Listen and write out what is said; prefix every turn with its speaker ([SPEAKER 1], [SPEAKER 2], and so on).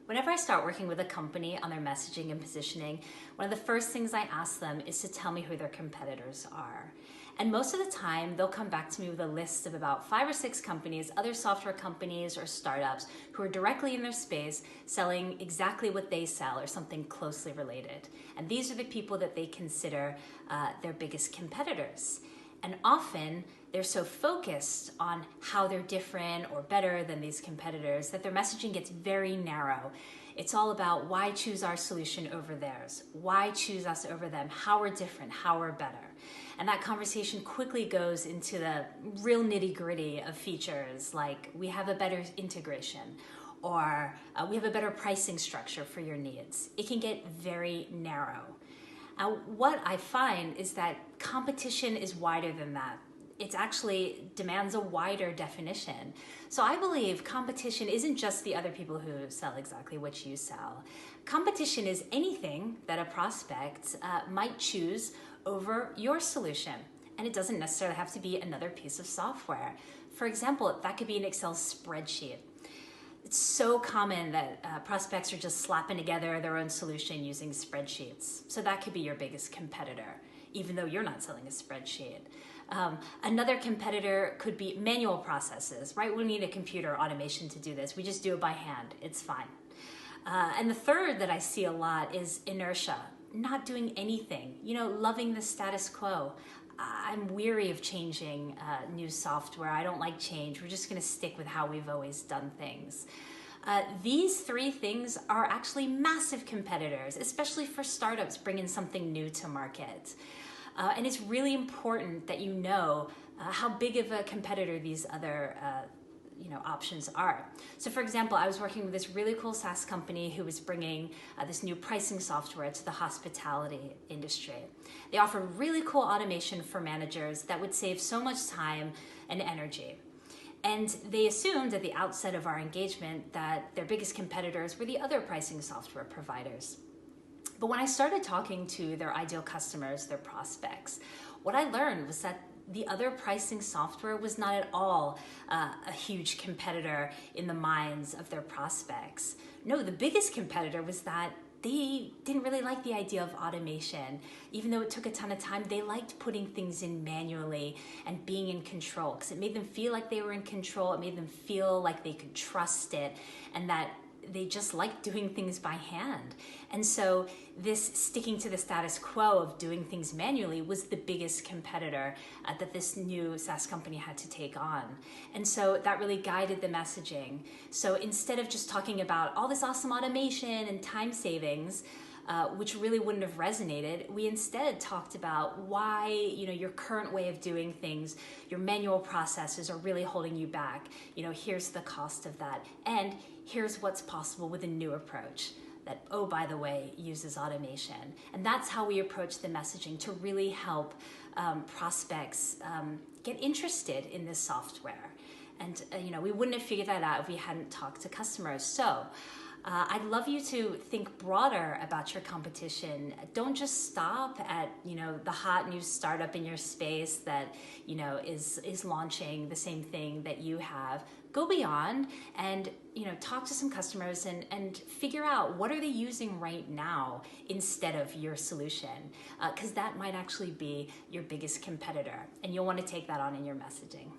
[SPEAKER 1] Whenever I start working with a company on their messaging and positioning, one of the first things I ask them is to tell me who their competitors are. And most of the time, they'll come back to me with a list of about 5 or 6 companies, other software companies or startups who are directly in their space selling exactly what they sell or something closely related. And these are the people that they consider their biggest competitors. And often they're so focused on how they're different or better than these competitors that their messaging gets very narrow. It's all about why choose our solution over theirs, why choose us over them, how we're different, how we're better. And that conversation quickly goes into the real nitty-gritty of features like we have a better integration or we have a better pricing structure for your needs. It can get very narrow. What I find is that competition is wider than that. It actually demands a wider definition. So I believe competition isn't just the other people who sell exactly what you sell. Competition is anything that a prospect might choose over your solution. And it doesn't necessarily have to be another piece of software. For example, that could be an Excel spreadsheet. It's so common that prospects are just slapping together their own solution using spreadsheets. So that could be your biggest competitor, even though you're not selling a spreadsheet. Another competitor could be manual processes, right? We need a computer automation to do this. We just do it by hand. It's fine. And the third that I see a lot is inertia, not doing anything, loving the status quo. I'm weary of changing new software. I don't like change. We're just going to stick with how we've always done things. These 3 things are actually massive competitors, especially for startups bringing something new to market. And it's really important that you know how big of a competitor these other options are. So for example, I was working with this really cool SaaS company who was bringing this new pricing software to the hospitality industry. They offer really cool automation for managers that would save so much time and energy. And they assumed at the outset of our engagement that their biggest competitors were the other pricing software providers. But when I started talking to their ideal customers, their prospects, what I learned was that the other pricing software was not at all a huge competitor in the minds of their prospects. No, the biggest competitor was that they didn't really like the idea of automation. Even though it took a ton of time, they liked putting things in manually and being in control because it made them feel like they were in control. It made them feel like they could trust it and that they just like doing things by hand. And so this sticking to the status quo of doing things manually was the biggest competitor that this new SaaS company had to take on. And so that really guided the messaging. So instead of just talking about all this awesome automation and time savings, which really wouldn't have resonated, we instead talked about why your current way of doing things, your manual processes are really holding you back. Here's the cost of that, and here's what's possible with a new approach that, oh, by the way, uses automation. And that's how we approach the messaging to really help prospects get interested in this software. And we wouldn't have figured that out if we hadn't talked to customers. So I'd love you to think broader about your competition. Don't just stop at the hot new startup in your space that is launching the same thing that you have. Go beyond and talk to some customers and figure out what are they using right now instead of your solution, because that might actually be your biggest competitor, and you'll want to take that on in your messaging.